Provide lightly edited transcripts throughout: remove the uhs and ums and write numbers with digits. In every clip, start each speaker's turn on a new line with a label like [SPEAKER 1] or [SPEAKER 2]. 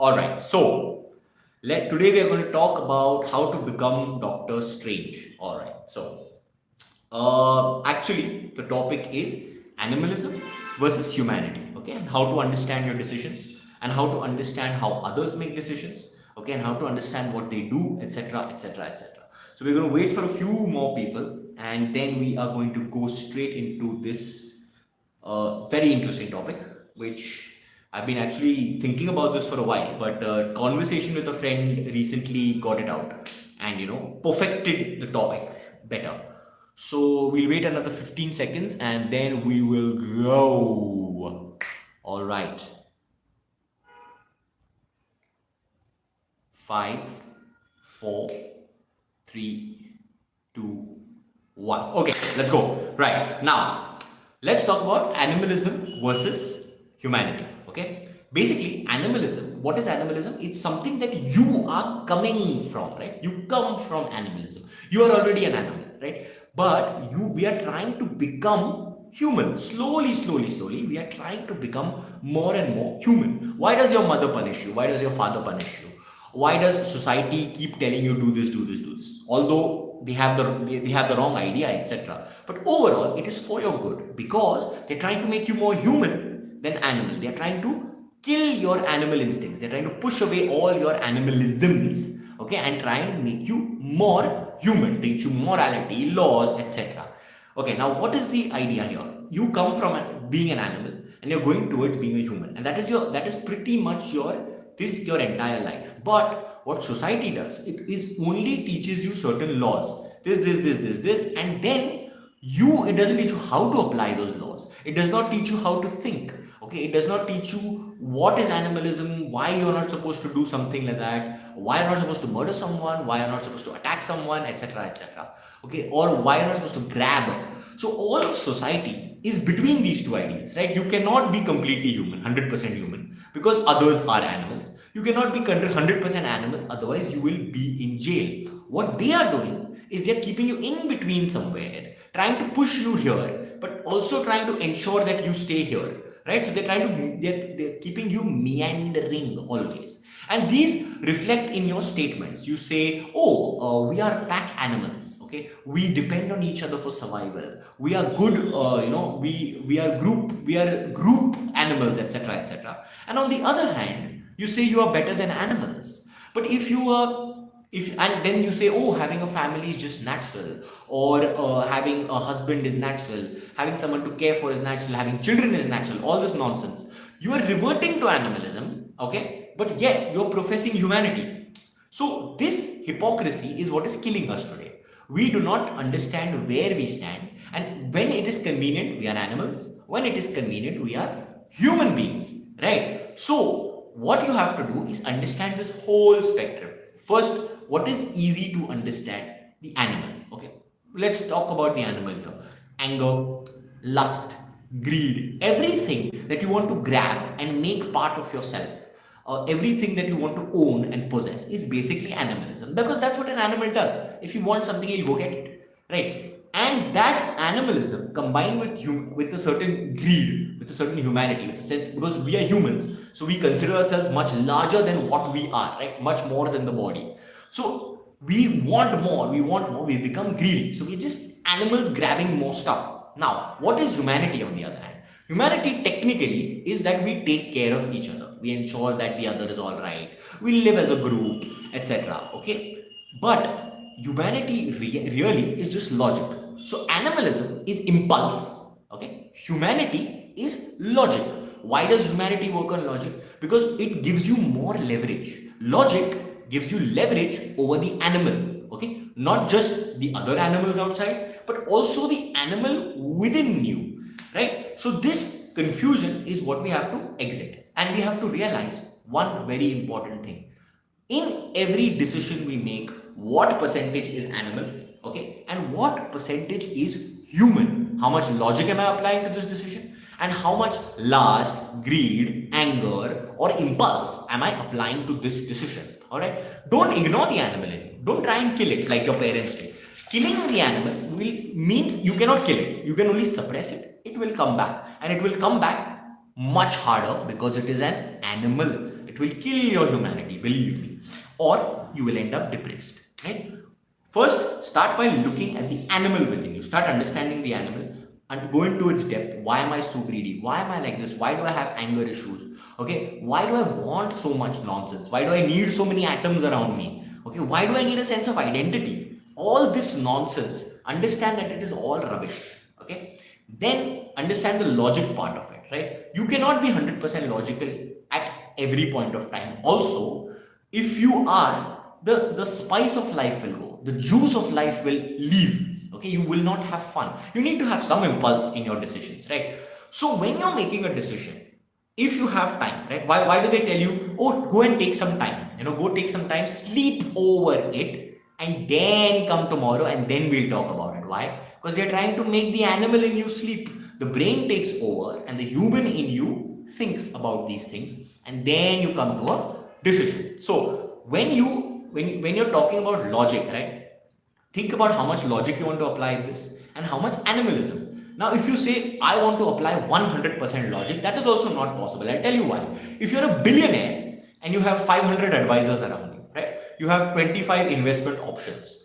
[SPEAKER 1] All right, so today we are going to talk about how to become Doctor Strange. All right, so actually, the topic is animalism versus humanity, okay, and how to understand your decisions and how to understand how others make decisions, okay, and how to understand what they do, etc., etc., etc. So we're going to wait for a few more people, and then we are going to go straight into this very interesting topic, which I've been actually thinking about this for a while, but conversation with a friend recently got it out and perfected the topic better. So we'll wait another 15 seconds and then we will go. All right. 5, 4, 3, 2, 1. Okay, let's go. Right now, let's talk about animalism versus humanity. Okay, basically, animalism. What is animalism? It's something that you are coming from, right? You come from animalism. You are already an animal, right? But we are trying to become human. Slowly, slowly, slowly, we are trying to become more and more human. Why does your mother punish you? Why does your father punish you? Why does society keep telling you do this, do this, do this? Although they have the wrong idea, etc. But overall, it is for your good because they're trying to make you more human than animal. They're trying to kill your animal instincts. They're trying to push away all your animalisms, okay, and try and make you more human, teach you morality, laws, etc. Okay, now what is the idea here? You come from being an animal and you're going towards being a human, and that is pretty much your entire life. But what society does, it is only teaches you certain laws. This, and then it doesn't teach you how to apply those laws. It does not teach you how to think. Okay, it does not teach you what is animalism, why you're not supposed to do something like that, why you're not supposed to murder someone, why you're not supposed to attack someone, etc., etc. Okay, or why you're not supposed to grab. So all of society is between these two ideas, right? You cannot be completely human, 100% human, because others are animals. You cannot be 100% animal, otherwise you will be in jail. What they are doing is they're keeping you in between somewhere, trying to push you here, but also trying to ensure that you stay here, right? So they're keeping you meandering always. And these reflect in your statements. You say, oh, we are pack animals, okay, we depend on each other for survival, we are good, we are group animals, etc., etc. And on the other hand, you say you are better than animals. But if you are if and then you say, oh, having a family is just natural, or having a husband is natural, having someone to care for is natural, having children is natural, all this nonsense, you are reverting to animalism, okay, but yet you're professing humanity. So this hypocrisy is what is killing us today. We do not understand where we stand, and when it is convenient we are animals, when it is convenient we are human beings, right? So what you have to do is understand this whole spectrum. First, what is easy to understand? The animal. Okay, let's talk about the animal here. Anger, lust, greed, everything that you want to grab and make part of yourself, everything that you want to own and possess is basically animalism, because that's what an animal does. If you want something, he'll go get it, right? And that animalism combined with a certain greed, with a certain humanity, with a sense, because we are humans, so we consider ourselves much larger than what we are, right? Much more than the body. So we want more, we become greedy. So we're just animals grabbing more stuff. Now, what is humanity on the other hand? Humanity technically is that we take care of each other. We ensure that the other is all right. We live as a group, etc. Okay, but humanity really is just logic. So animalism is impulse. Okay, humanity is logic. Why does humanity work on logic? Because it gives you more leverage. Logic gives you leverage over the animal. Okay, not just the other animals outside, but also the animal within you, right? So this confusion is what we have to exit, and we have to realize one very important thing. In every decision we make, what percentage is animal, okay, and what percentage is human? How much logic am I applying to this decision, and how much lust, greed, anger, or impulse am I applying to this decision? All right, don't ignore the animal in you. Don't try and kill it like your parents did. Killing the animal means you cannot kill it, you can only suppress it. It will come back, and it will come back much harder because it is an animal. It will kill your humanity, believe me. Or you will end up depressed, right? First, start by looking at the animal within you. Start understanding the animal and go into its depth. Why am I so greedy? Why am I like this? Why do I have anger issues? Okay, why do I want so much nonsense? Why do I need so many atoms around me? Okay, why do I need a sense of identity? All this nonsense, understand that it is all rubbish. Okay, then understand the logic part of it, right? You cannot be 100% logical at every point of time. Also, if you are, the spice of life will go, the juice of life will leave. Okay, you will not have fun. You need to have some impulse in your decisions, right? So when you're making a decision, if you have time, right, why do they tell you, oh, go and take some time, go take some time, sleep over it, and then come tomorrow and then we'll talk about it. Why? Because they're trying to make the animal in you sleep. The brain takes over and the human in you thinks about these things, and then you come to a decision. So when you're talking about logic, right, think about how much logic you want to apply in this and how much animalism. Now, if you say, I want to apply 100% logic, that is also not possible. I'll tell you why. If you're a billionaire and you have 500 advisors around you, right? You have 25 investment options.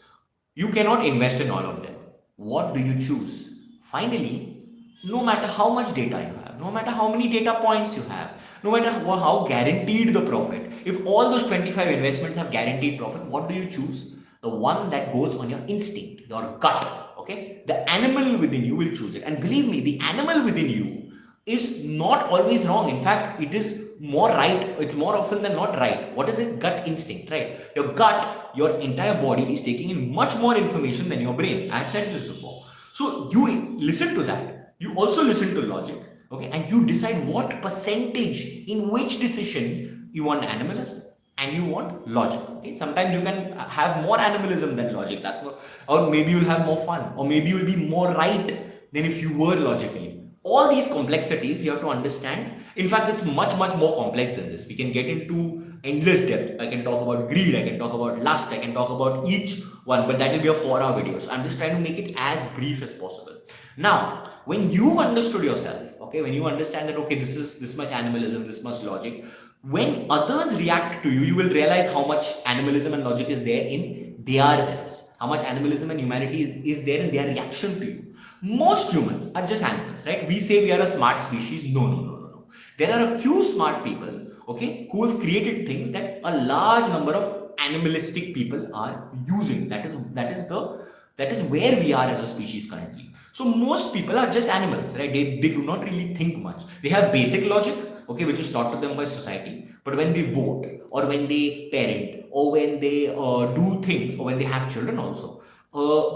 [SPEAKER 1] You cannot invest in all of them. What do you choose? Finally, no matter how much data you have, no matter how many data points you have, no matter how guaranteed the profit, if all those 25 investments have guaranteed profit, what do you choose? The one that goes on your instinct, your gut. Okay, the animal within you will choose it. And believe me, the animal within you is not always wrong. In fact, it is more right. It's more often than not right. What is it? Gut instinct, right? Your gut, your entire body is taking in much more information than your brain. I've said this before. So you listen to that. You also listen to logic. Okay, and you decide what percentage in which decision you want animalism and you want logic. Okay, sometimes you can have more animalism than logic. That's what, or maybe you'll have more fun, or maybe you'll be more right than if you were logically. All these complexities you have to understand. In fact, it's much more complex than this. We can get into endless depth. I can talk about greed, I can talk about lust, I can talk about each one, but that will be a 4-hour video. So I'm just trying to make it as brief as possible. Now, when you've understood yourself, okay, when you understand that, okay, this is this much animalism, this much logic, when others react to you, you will realize how much animalism and logic is there in theirs. How much animalism and humanity is there in their reaction to you. Most humans are just animals, right? We say we are a smart species. No. There are a few smart people, okay, who have created things that a large number of animalistic people are using. That is where we are as a species currently. So most people are just animals, right? They do not really think much. They have basic logic, okay, which is taught to them by society. But when they vote, or when they parent, or when they do things, or when they have children also,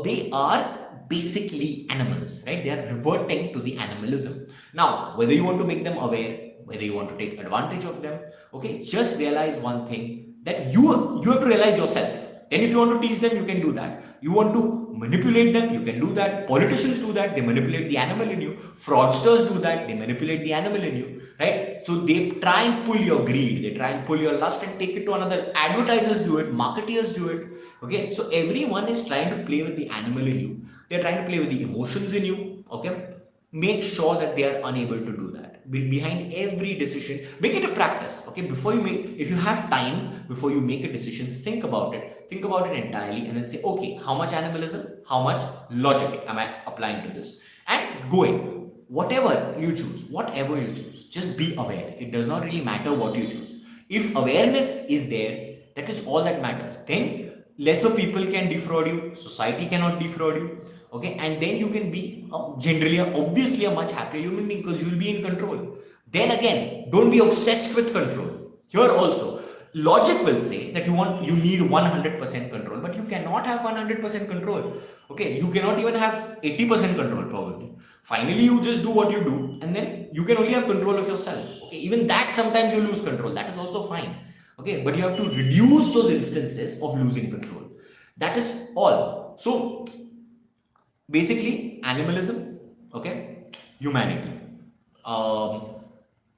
[SPEAKER 1] they are basically animals, right? They are reverting to the animalism. Now, whether you want to make them aware, whether you want to take advantage of them, okay, just realize one thing, that you have to realize yourself. Then if you want to teach them, you can do that. You want to manipulate them, you can do that. Politicians do that, they manipulate the animal in you. Fraudsters do that, they manipulate the animal in you, right? So they try and pull your greed, they try and pull your lust and take it to another. Advertisers do it, marketeers do it, okay? So everyone is trying to play with the animal in you. They're trying to play with the emotions in you, okay? Make sure that they are unable to do that. Behind every decision, make it a practice, okay? If you have time, before you make a decision, think about it entirely, and then say, okay, how much animalism, how much logic am I applying to this? And go in. Whatever you choose, just be aware. It does not really matter what you choose. If awareness is there, that is all that matters. Then lesser people can defraud you, society cannot defraud you, okay, and then you can be obviously a much happier human being, because you will be in control. Then again, don't be obsessed with control. Here also, logic will say that you need 100% control, but you cannot have 100% control. Okay, you cannot even have 80% control probably. Finally, you just do what you do, and then you can only have control of yourself. Okay, even that sometimes you lose control. That is also fine. Okay, but you have to reduce those instances of losing control. That is all. So basically, animalism, okay, humanity,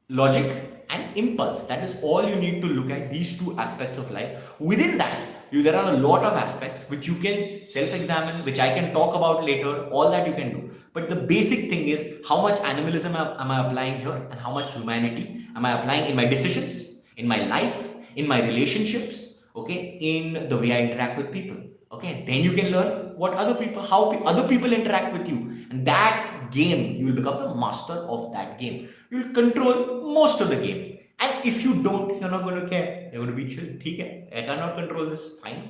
[SPEAKER 1] logic and impulse. That is all you need to look at, these two aspects of life. Within that, there are a lot of aspects which you can self-examine, which I can talk about later, all that you can do. But the basic thing is, how much animalism am I applying here, and how much humanity am I applying in my decisions, in my life, in my relationships, okay, in the way I interact with people. Okay, then you can learn what other people, how other people interact with you, and that game, you will become the master of that game. You will control most of the game. And if you don't, you're not going to care, you're going to be chill. Okay, I cannot control this, fine.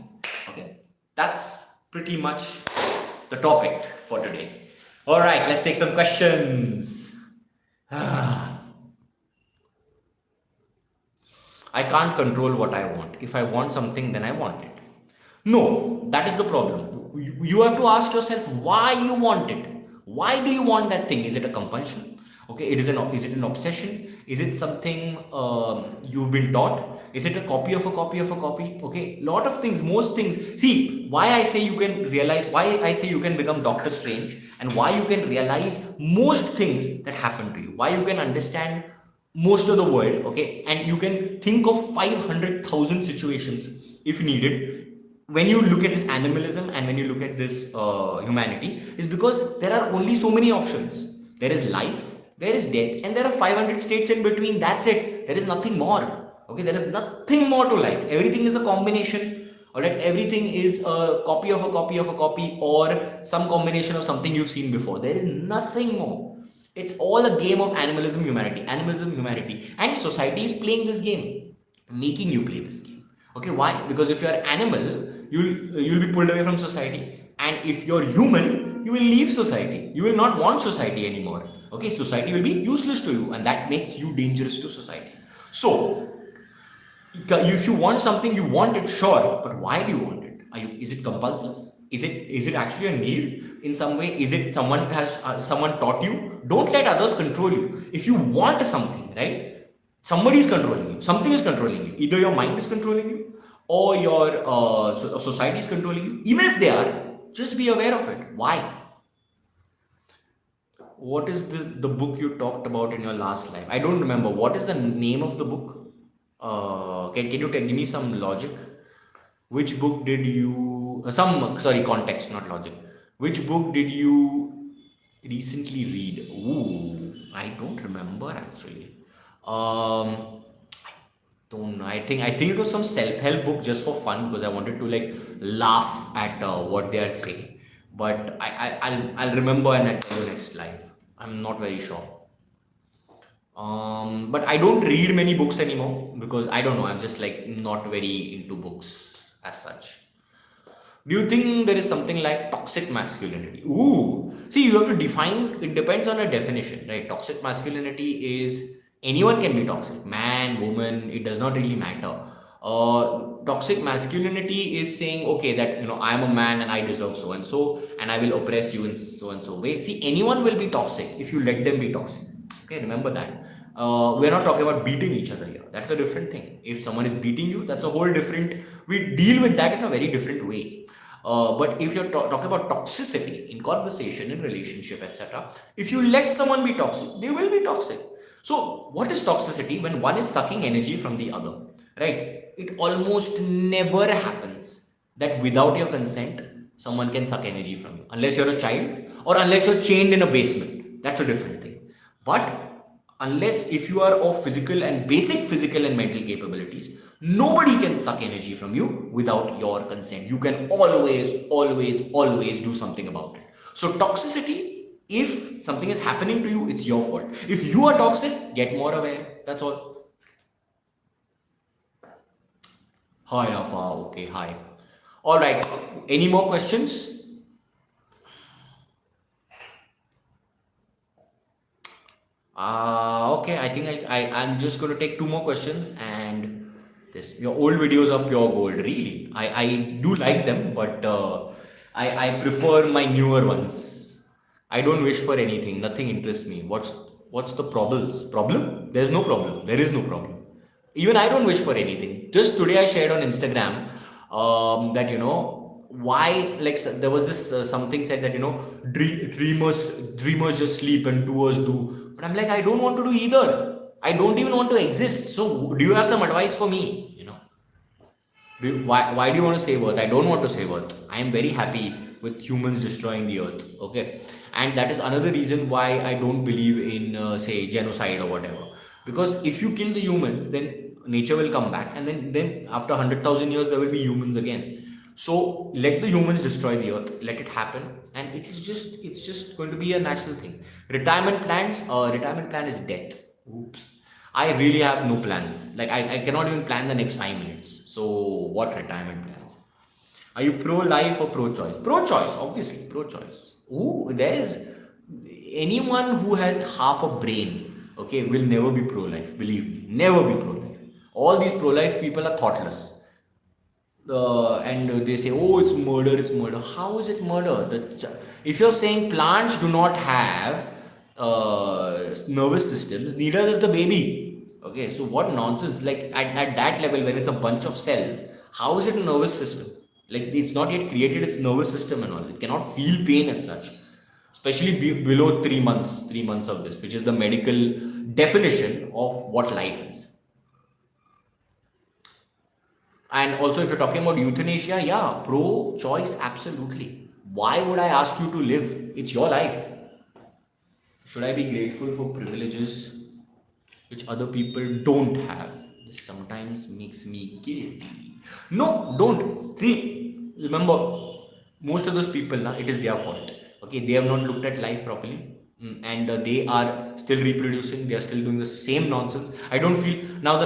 [SPEAKER 1] Okay, that's pretty much the topic for today. All right, let's take some questions. I can't control what I want. If I want something, then I want it. No, that is the problem. You have to ask yourself why you want it. Why do you want that thing? Is it a compulsion? Okay, is it an obsession? Is it something you've been taught? Is it a copy of a copy of a copy? Okay, lot of things, most things. See, why I say you can realize, why I say you can become Doctor Strange, and why you can realize most things that happen to you. Why you can understand most of the world, okay, and you can think of 500,000 situations if needed. When you look at this animalism and when you look at this humanity, is because there are only so many options. There is life, there is death, and there are 500 states in between. That's it. There is nothing more. Okay, there is nothing more to life. Everything is a combination. Alright, everything is a copy of a copy of a copy, or some combination of something you've seen before. There is nothing more. It's all a game of animalism, humanity, and society is playing this game, making you play this game. Okay, why? Because if you're an animal, you'll be pulled away from society, and if you're human, you will leave society. You will not want society anymore. Okay, society will be useless to you, and that makes you dangerous to society. So, if you want something, you want it, sure, but why do you want it? Is it compulsive? Is it actually a need in some way? Is it someone taught you? Don't let others control you. If you want something, right? Somebody is controlling you. Something is controlling you. Either your mind is controlling you, or your society is controlling you. Even if they are, just be aware of it. Why? What is the book you talked about in your last life? I don't remember. What is the name of the book? Can you give me some logic? Which book did you, context, not logic. Which book did you recently read? Ooh, I don't remember actually. I don't know. I think it was some self-help book just for fun, because I wanted to like laugh at what they are saying. But I'll remember and I'll tell you next live. I'm not very sure. But I don't read many books anymore because I don't know. I'm just like not very into books as such. Do you think there is something like toxic masculinity? Ooh, see, you have to define. It depends on a definition, right? Toxic masculinity is anyone can be toxic, man, woman. It does not really matter. Toxic masculinity is saying, okay, that I'm a man and I deserve so and I will oppress you in so and so way. See, anyone will be toxic if you let them be toxic. Okay, remember that. We're not talking about beating each other here. That's a different thing. If someone is beating you, that's a whole different. We deal with that in a very different way. But if you're talking about toxicity in conversation, in relationship, etc., if you let someone be toxic, they will be toxic. So, what is toxicity? When one is sucking energy from the other, right? It almost never happens that without your consent, someone can suck energy from you, unless you're a child or unless you're chained in a basement. That's a different thing. But unless if you are of basic physical and mental capabilities, nobody can suck energy from you without your consent. You can always do something about it. So toxicity, if something is happening to you, it's your fault. If you are toxic, get more aware. That's all. Hi, Alpha. Okay, hi. All right. Any more questions? Okay, I think I'm just going to take two more questions, and your old videos are pure gold, really. I do like them, but I prefer my newer ones. I don't wish for anything. Nothing interests me. What's the problem? There's no problem. There is no problem. Even I don't wish for anything. Just today I shared on Instagram that why, like, there was this something said that dreamers just sleep and doers do. But I'm like, I don't want to do either. I don't even want to exist. So do you have some advice for me? Why do you want to save Earth? I don't want to save Earth. I am very happy with humans destroying the Earth. Okay, and that is another reason why I don't believe in say genocide or whatever. Because if you kill the humans, then nature will come back, and then after 100,000 years there will be humans again. So let the humans destroy the earth, let it happen, and it's just going to be a natural thing. Retirement plan is death. Oops. I really have no plans. Like I cannot even plan the next 5 minutes. So what retirement plans? Are you pro life or pro choice? Pro choice, obviously, pro choice. Ooh, there is anyone who has half a brain, okay, will never be pro life. Believe me, never be pro life. All these pro life people are thoughtless. And they say, oh, it's murder, it's murder. How is it murder? If you're saying plants do not have nervous systems, neither does the baby. Okay, so what nonsense? Like at that level, when it's a bunch of cells, how is it a nervous system? Like it's not yet created its nervous system and all. It cannot feel pain as such, especially below 3 months, 3 months of this, which is the medical definition of what life is. And also, if you're talking about euthanasia, yeah, pro choice, absolutely. Why would I ask you to live? It's your life. Should I be grateful for privileges which other people don't have? This sometimes makes me guilty. No, don't. See, remember, most of those people, it is their fault. Okay, they have not looked at life properly. And they are still reproducing, they are still doing the same nonsense. I don't feel now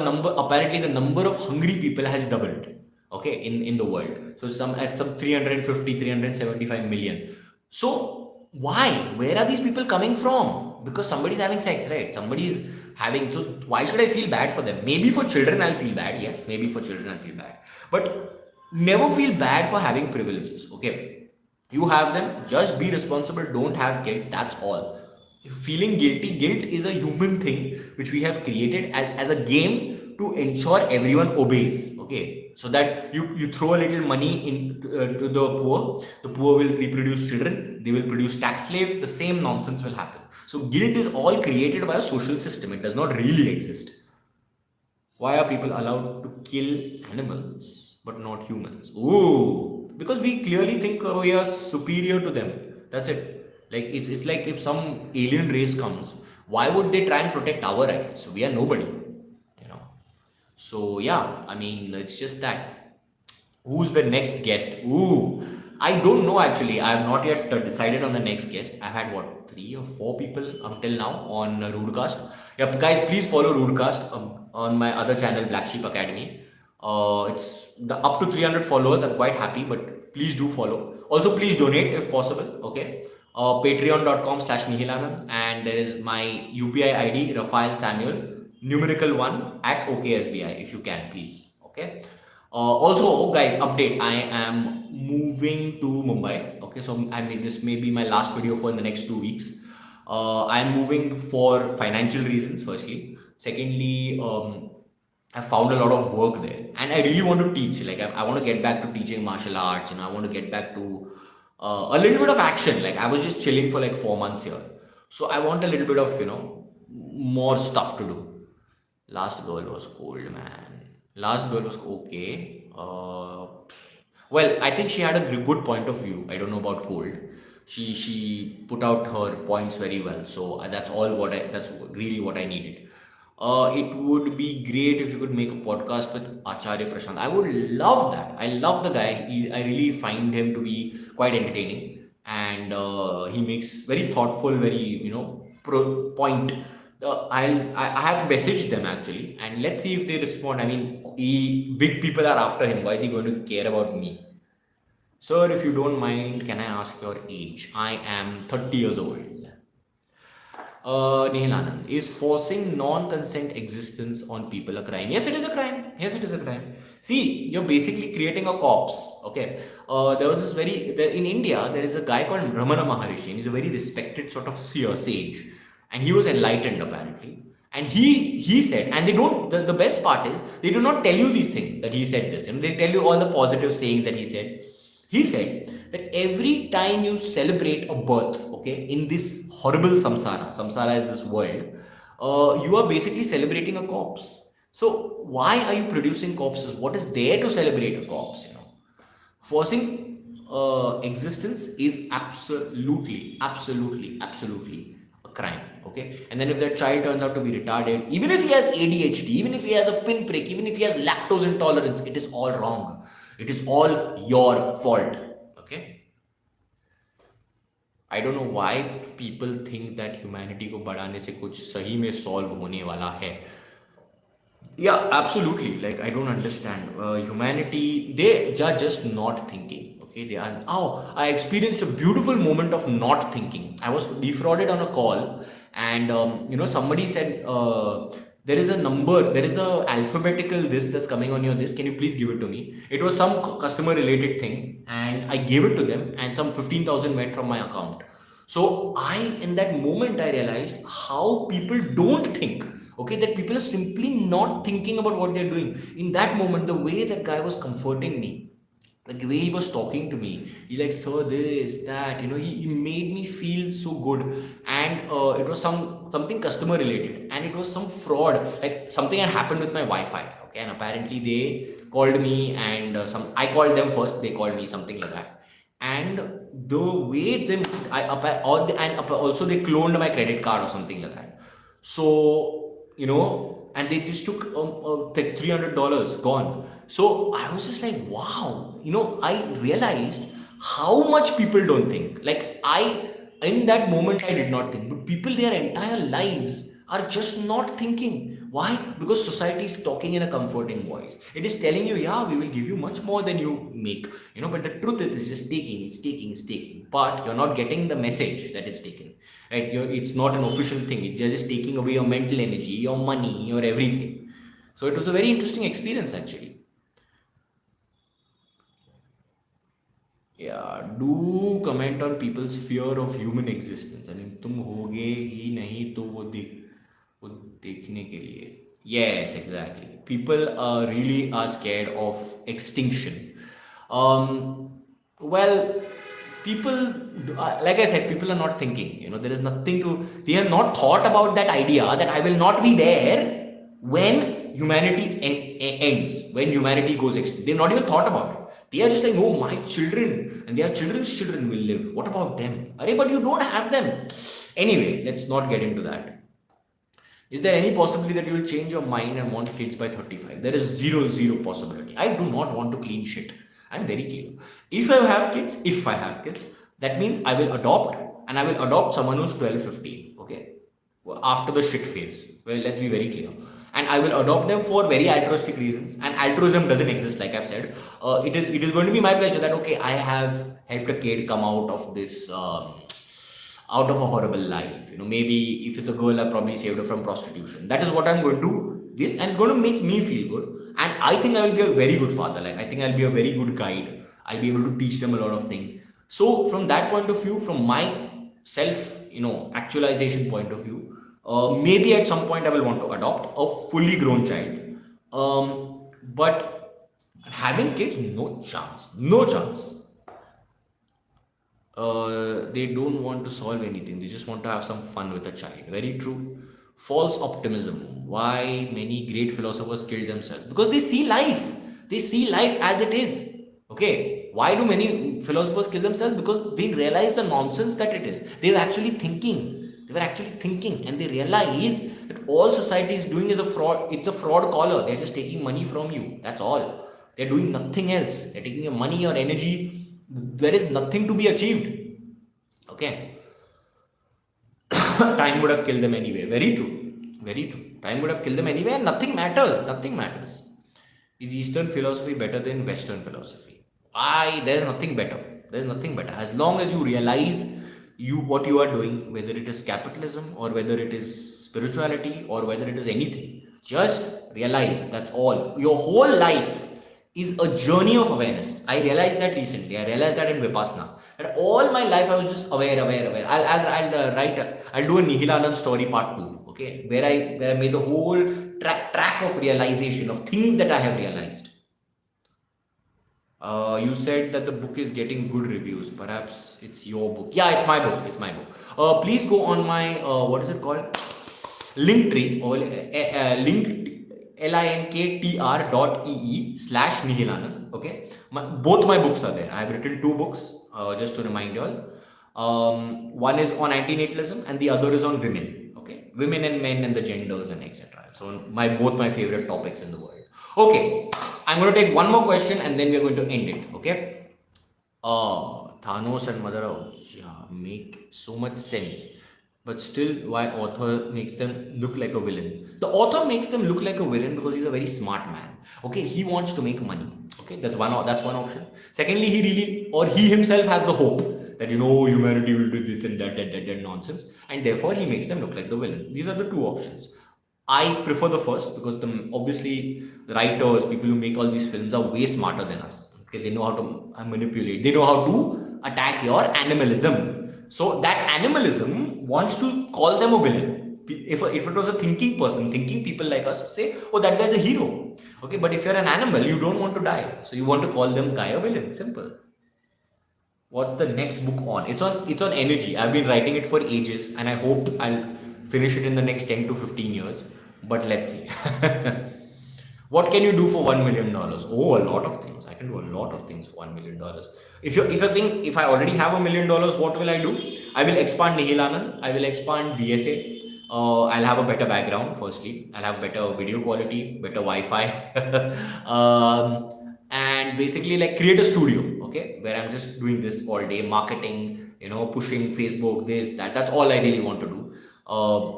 [SPEAKER 1] apparently the number of hungry people has doubled, okay, in the world. So some 350, 375 million. So why? Where are these people coming from? Because somebody's having sex, right? Somebody's having, so why should I feel bad for them? Maybe for children I'll feel bad. Yes, maybe for children I'll feel bad. But never feel bad for having privileges, okay? You have them, just be responsible, don't have guilt, that's all. Feeling guilt is a human thing which we have created as a game to ensure everyone obeys, okay? So that you throw a little money in to the poor will reproduce children, they will produce tax slaves, the same nonsense will happen. So guilt is all created by a social system, it does not really exist. Why are people allowed to kill animals but not humans? Ooh, because we clearly think we are superior to them. That's it. Like it's like if some alien race comes, why would they try and protect our rights? We are nobody, you know. So yeah, I mean it's just that. Who's the next guest? Ooh, I don't know actually. I have not yet decided on the next guest. I've had what, 3 or 4 people until now on Rudecast. Yep, guys, please follow Rudecast on my other channel, Black Sheep Academy. It's the up to 300 followers. I'm quite happy, but please do follow. Also, please donate if possible. Okay. Patreon.com/NihilAnand, and there is my UPI ID, Rafael Samuel, numerical 1 at OKSBI, if you can, please. Okay. Also, oh guys, update. I am moving to Mumbai. Okay, so I mean this may be my last video for the next 2 weeks. I am moving for financial reasons. Firstly, secondly, I found a lot of work there, and I really want to teach. Like I want to get back to teaching martial arts, and I want to get back to a little bit of action. Like I was just chilling for like 4 months here, so I want a little bit of more stuff to do. Last girl was cold, man. Last girl was okay. Well, I think she had a good point of view. I don't know about cold. She put out her points very well. So that's really what I needed. It would be great if you could make a podcast with Acharya Prashant. I would love that. I love the guy. I really find him to be quite entertaining, and he makes very thoughtful, very point. I have messaged them actually, and let's see if they respond. I mean, big people are after him. Why is he going to care about me? Sir, if you don't mind, can I ask your age? I am 30 years old. NihilAnand, is forcing non-consent existence on people a crime? Yes, it is a crime. Yes, it is a crime. See, you're basically creating a corpse. Okay. There was in India, there is a guy called Ramana Maharishi, and he's a very respected sort of seer, sage. And he was enlightened apparently. And he said, and they don't, the best part is, they do not tell you these things that he said this. And they tell you all the positive sayings that he said. He said that every time you celebrate a birth, okay, in this horrible samsara is this world, you are basically celebrating a corpse. So why are you producing corpses? What is there to celebrate a corpse? Forcing existence is absolutely a crime. Okay, and then if that child turns out to be retarded, even if he has ADHD, even if he has a pinprick, even if he has lactose intolerance, it is all wrong. It is all your fault. Okay. I don't know why people think that humanity को बढ़ाने से कुछ सही में solve होने वाला है. Yeah, absolutely. Like, I don't understand. Humanity, they are just not thinking. Okay, they are. Oh, I experienced a beautiful moment of not thinking. I was defrauded on a call, and somebody said, there is a number, there is a alphabetical this that's coming on your this. Can you please give it to me? It was some customer related thing, and I gave it to them, and some 15,000 went from my account. So in that moment, I realized how people don't think. Okay, that people are simply not thinking about what they're doing. In that moment, the way that guy was comforting me, the way he was talking to me, he like, sir, this, that, he made me feel so good. And it was something customer related, and it was some fraud, like something had happened with my Wi-Fi. Okay, and apparently they called me, and I called them first, they called me, something like that. And the way them, also they cloned my credit card or something like that. So, and they just took like $300 gone. So I was just like, wow, I realized how much people don't think. Like, in that moment, I did not think, but people, their entire lives are just not thinking. Why? Because society is talking in a comforting voice. It is telling you, yeah, we will give you much more than you make, but the truth is just taking. But you're not getting the message that it's taken, right? It's not an official thing. It's just taking away your mental energy, your money, your everything. So it was a very interesting experience, actually. Yeah, do comment on people's fear of human existence. I mean, तुम होगे ही नहीं तो वो देखने के लिए. Yes, exactly. People really are scared of extinction. Well, people, like I said, people are not thinking. There is nothing to. They have not thought about that idea that I will not be there when humanity ends, when humanity goes extinct. They've not even thought about it. They are just like, oh, my children and their children's children will live. What about them? But you don't have them. Anyway, let's not get into that. Is there any possibility that you will change your mind and want kids by 35? There is zero possibility. I do not want to clean shit. I'm very clear. If I have kids, that means I will adopt, and I will adopt someone who's 12, 15. Okay. After the shit phase. Well, let's be very clear. And I will adopt them for very altruistic reasons. And altruism doesn't exist, like I've said. It is going to be my pleasure that, okay, I have helped a kid come out of this, out of a horrible life. Maybe if it's a girl, I probably saved her from prostitution. That is what I'm going to do. This, and it's going to make me feel good. And I think I will be a very good father. Like, I think I'll be a very good guide. I'll be able to teach them a lot of things. So from that point of view, from my self, actualization point of view, maybe at some point I will want to adopt a fully grown child. But having kids, no chance. They don't want to solve anything. They just want to have some fun with a child. Very true. False optimism. Why many great philosophers killed themselves? Because they see life. They see life as it is. Okay. Why do many philosophers kill themselves? Because they realize the nonsense that it is. They were actually thinking. And they realize that all society is doing is a fraud. It's a fraud collar. They're just taking money from you. That's all. They're doing nothing else. They're taking your money, your energy. There is nothing to be achieved. Okay. Time would have killed them anyway. Very true. Time would have killed them anyway, and nothing matters. Is Eastern philosophy better than Western philosophy? There's nothing better. As long as you realize what you are doing, whether it is capitalism or whether it is spirituality or whether it is anything, just realize, that's all. Your whole life is a journey of awareness. I realized that recently. I realized that in Vipassana. That all my life I was just aware. I'll do a NihilAnand story part 2. Okay, where I made the whole track of realization of things that I have realized. You said that the book is getting good reviews. Perhaps it's your book. Yeah, it's my book. Please go on my what is it called? Linktree or linktr.ee/NihilAnand. Okay, both my books are there. I have written 2 books. Just to remind you all, one is on anti-natalism and the other is on women. women and men and the genders and etc. So my favorite topics in the world. Okay, I'm going to take one more question and then we're going to end it. Okay. Thanos and Mother Earth, yeah, make so much sense. But still, why author makes them look like a villain? The author makes them look like a villain because he's a very smart man. Okay, he wants to make money. Okay, that's one option. Secondly, he himself has the hope that humanity will do this and that nonsense, and therefore he makes them look like the villain. These are the two options. I prefer the first because obviously writers, people who make all these films are way smarter than us. Okay, they know how to manipulate. They know how to attack your animalism. So that animalism wants to call them a villain. If it was a thinking person, thinking people like us say, oh, that guy's a hero. Okay, but if you're an animal, you don't want to die. So you want to call them guy a villain. Simple. What's the next book on? It's on energy. I've been writing it for ages and I hope I'll finish it in the next 10 to 15 years. But let's see. What can you do for $1 million? Oh, a lot of things. I can do a lot of things for $1 million. If you're saying if I already have $1 million, what will I do? I will expand NihilAnand. I will expand BSA. I'll have a better background. Firstly, I'll have better video quality, better Wi-Fi, and basically like create a studio. Okay, where I'm just doing this all day, marketing, pushing Facebook, this, that. That's all I really want to do.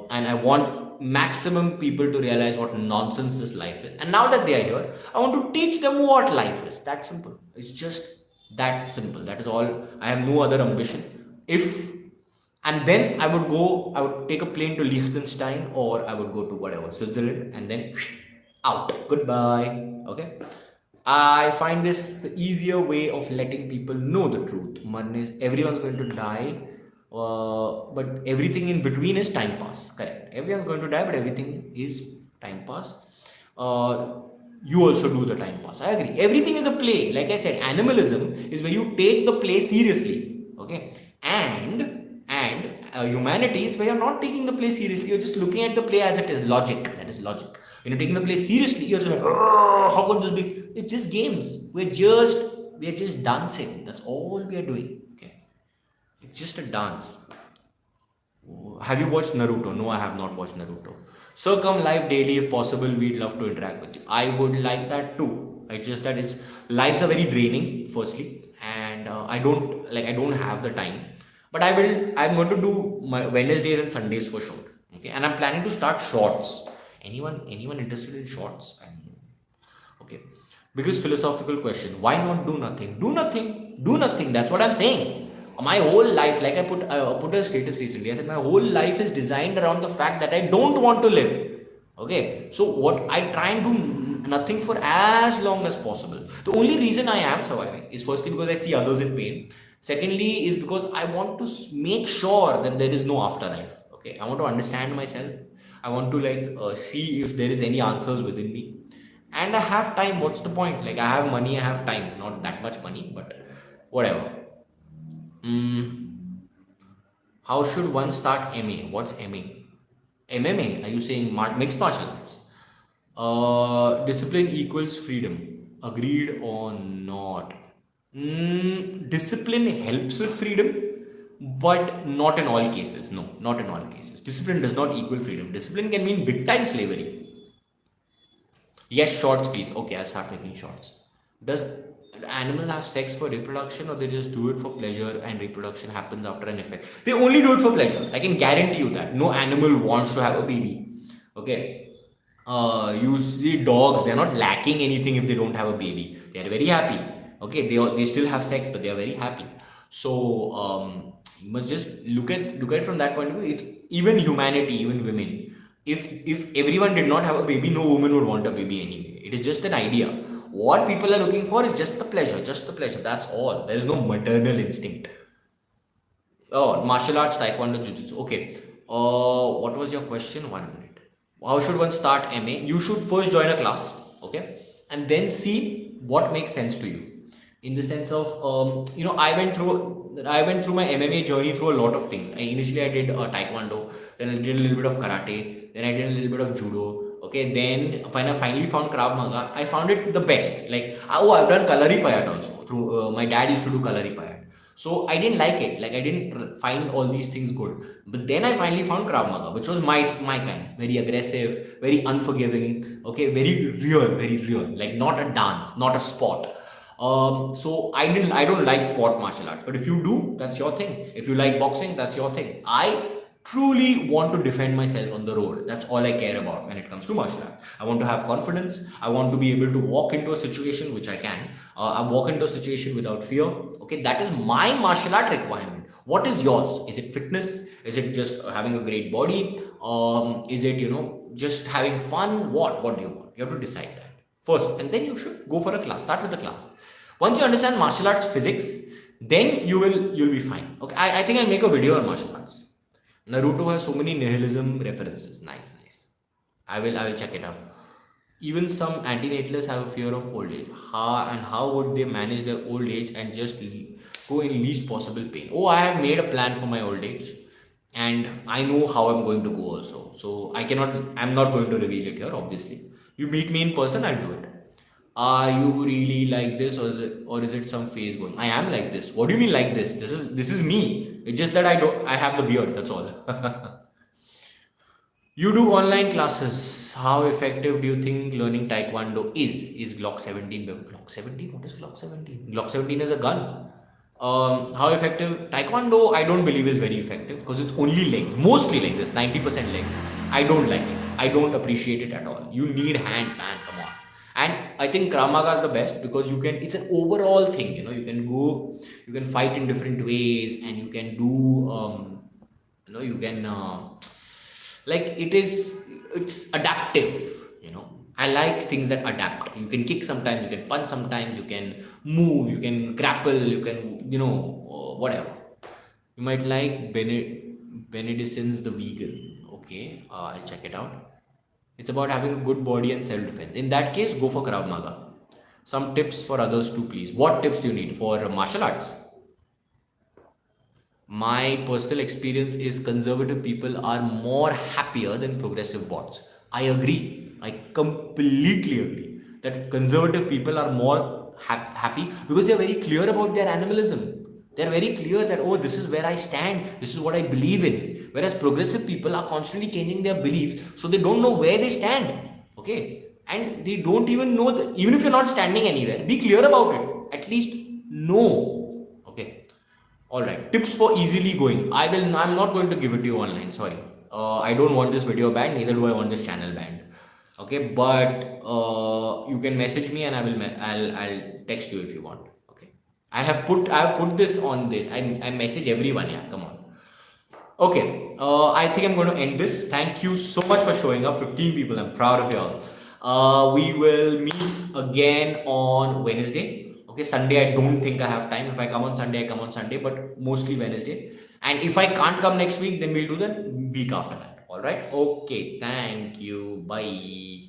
[SPEAKER 1] And I want maximum people to realize what nonsense this life is. And now that they are here, I want to teach them what life is. That simple. It's just that simple. That is all. I have no other ambition. And then I would take a plane to Liechtenstein, or I would go to whatever, Switzerland, and then out. Goodbye. Okay. I find this the easier way of letting people know the truth. One is everyone's going to die, but everything in between is time pass. Correct. Everyone's going to die, but everything is time pass. You also do the time pass. I agree. Everything is a play. Like I said, animalism is where you take the play seriously. Okay. And humanity is where you're not taking the play seriously. You're just looking at the play as it is. Logic. That is logic. When you're taking the play seriously, you're just like, how could this be? It's just games. We're just dancing. That's all we are doing. Okay. It's just a dance. Have you watched Naruto? No, I have not watched Naruto. So come live daily if possible. We'd love to interact with you. I would like that too. It's just that lives are very draining, firstly, and I don't have the time. But I'm going to do my Wednesdays and Sundays for sure. Okay, and I'm planning to start shorts. Anyone interested in shorts? Okay. Biggest philosophical question: why not do nothing? Do nothing. Do nothing. That's what I'm saying. My whole life, like I put a status recently. I said my whole life is designed around the fact that I don't want to live. Okay. So what I try and do nothing for as long as possible. The only reason I am surviving is firstly because I see others in pain. Secondly is because I want to make sure that there is no afterlife. Okay. I want to understand myself. I want to see if there is any answers within me. And I have time. What's the point? Like I have money, I have time. Not that much money, but whatever. How should one start MA? What's MA? MMA? Are you saying mixed martial arts? Discipline equals freedom. Agreed or not? Discipline helps with freedom, but not in all cases. No, not in all cases. Discipline does not equal freedom. Discipline can mean big time slavery. Yes, shorts, please. Okay, I'll start making shorts. Does animal have sex for reproduction, or they just do it for pleasure and reproduction happens after an effect? They only do it for pleasure. I can guarantee you that. No animal wants to have a baby. Okay. You see dogs, they're not lacking anything if they don't have a baby. They are very happy. Okay, they still have sex, but they are very happy. So you must just look at it from that point of view. It's even humanity, even women. If everyone did not have a baby, no woman would want a baby anyway. It is just an idea. What people are looking for is just the pleasure, That's all. There is no maternal instinct. Oh, martial arts, taekwondo, jiu-jitsu. Okay. What was your question? 1 minute. How should one start MA? You should first join a class, okay, and then see what makes sense to you. In the sense of, I went through my MMA journey through a lot of things. Initially I did taekwondo, then I did a little bit of karate, then I did a little bit of judo. Okay, then when I finally found Krav Maga, I found it the best. I've done Kalari Payat also. Through my dad used to do Kalari Payat. So I didn't like it. Like I didn't find all these things good. But then I finally found Krav Maga, which was my kind. Very aggressive, very unforgiving. Okay, very real. Like not a dance, not a sport. So I don't like sport martial arts. But if you do, that's your thing. If you like boxing, that's your thing. I truly want to defend myself on the road. That's all I care about when it comes to martial arts. I want to have confidence. I want to be able to walk into a situation, which I can. I walk into a situation without fear. Okay, that is my martial art requirement. What is yours? Is it fitness? Is it just having a great body? Is it, just having fun? What do you want? You have to decide that first, and then you should go for a class. Start with the class. Once you understand martial arts physics, then you'll be fine. Okay, I think I'll make a video on martial arts. Naruto has so many nihilism references. Nice, nice. I will check it out. Even some antinatalists have a fear of old age. How would they manage their old age and just go in least possible pain? Oh, I have made a plan for my old age, and I know how I'm going to go also. So I'm not going to reveal it here. Obviously, you meet me in person, I'll do it. Are you really like this, or is it some phase going? I am like this. What do you mean like this? This is me. It's just that I have the beard. That's all. You do online classes. How effective do you think learning Taekwondo is? Is Glock 17? Glock 17? What is Glock 17? Glock 17 is a gun. How effective? Taekwondo, I don't believe is very effective because it's only legs. Mostly legs. It's 90% legs. I don't like it. I don't appreciate it at all. You need hands, man. Come on. And I think Krav Maga is the best because it's an overall thing. You can fight in different ways, and you can do, you can like it's adaptive. I like things that adapt. You can kick sometimes, you can punch sometimes, you can move, you can grapple, you can whatever. You might like Benedict's the vegan. Okay, I'll check it out. It's about having a good body and self-defense. In that case, go for Krav Maga. Some tips for others too, please. What tips do you need for martial arts? My personal experience is conservative people are more happier than progressive bots. I agree. I completely agree that conservative people are more happy because they're very clear about their animalism. They're very clear that, oh, this is where I stand, this is what I believe in. Whereas progressive people are constantly changing their beliefs, so they don't know where they stand. Okay. And they don't even know that, even if you're not standing anywhere, be clear about it. At least know. Okay. All right, tips for easily going. I'm not going to give it to you online. Sorry, I don't want this video banned. Neither do I want this channel banned. Okay, but you can message me and I'll text you if you want. Okay, I have put this on this. I message everyone. Yeah, come on. Okay, I think I'm going to end this. Thank you so much for showing up. 15 people. I'm proud of y'all. We will meet again on Wednesday. Okay, Sunday I don't think I have time. If I come on Sunday, I come on Sunday, but mostly Wednesday. And if I can't come next week, then we'll do the week after that. All right. Okay. Thank you. Bye.